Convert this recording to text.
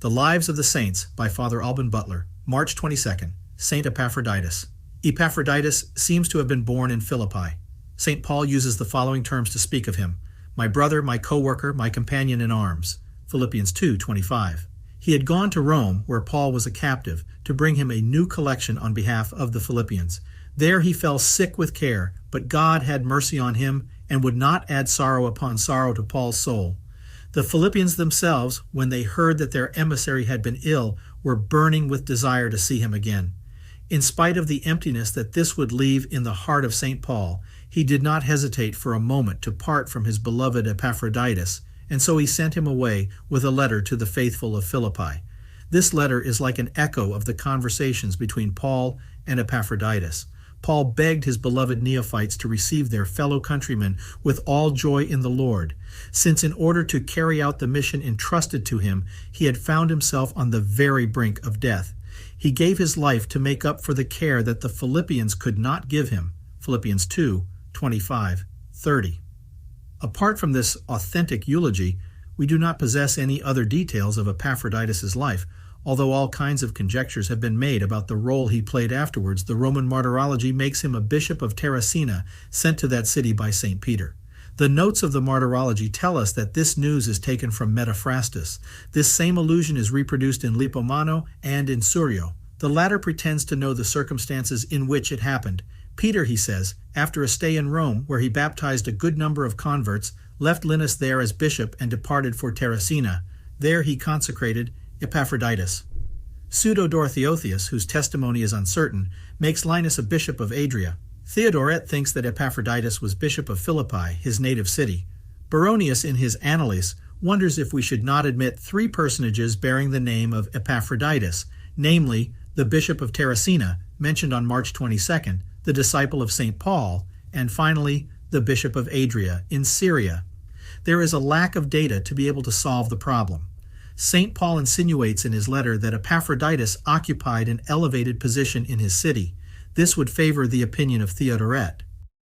The Lives of the Saints by Father Alban Butler, March 22nd, Saint Epaphroditus. Epaphroditus seems to have been born in Philippi. St. Paul uses the following terms to speak of him: my brother, my co-worker, my companion in arms. Philippians 2:25. He had gone to Rome, where Paul was a captive, to bring him a new collection on behalf of the Philippians. There he fell sick with care, but God had mercy on him and would not add sorrow upon sorrow to Paul's soul. The Philippians themselves, when they heard that their emissary had been ill, were burning with desire to see him again. In spite of the emptiness that this would leave in the heart of St. Paul, he did not hesitate for a moment to part from his beloved Epaphroditus, and so he sent him away with a letter to the faithful of Philippi. This letter is like an echo of the conversations between Paul and Epaphroditus. Paul begged his beloved neophytes to receive their fellow countrymen with all joy in the Lord, since in order to carry out the mission entrusted to him, he had found himself on the very brink of death. He gave his life to make up for the care that the Philippians could not give him. Philippians 2:25-30. Apart from this authentic eulogy, we do not possess any other details of Epaphroditus' life. Although all kinds of conjectures have been made about the role he played afterwards, the Roman martyrology makes him a bishop of Terracina, sent to that city by St. Peter. The notes of the martyrology tell us that this news is taken from Epaphroditus. This same allusion is reproduced in Lipomano and in Surio. The latter pretends to know the circumstances in which it happened. Peter, he says, after a stay in Rome, where he baptized a good number of converts, left Linus there as bishop and departed for Terracina. There he consecrated Epaphroditus. Pseudo-Dorotheus, whose testimony is uncertain, makes Linus a bishop of Adria. Theodoret thinks that Epaphroditus was bishop of Philippi, his native city. Baronius, in his Annales, wonders if we should not admit three personages bearing the name of Epaphroditus, namely the bishop of Terracina, mentioned on March 22nd, the disciple of St. Paul, and finally the bishop of Adria in Syria. There is a lack of data to be able to solve the problem. St. Paul insinuates in his letter that Epaphroditus occupied an elevated position in his city. This would favor the opinion of Theodoret.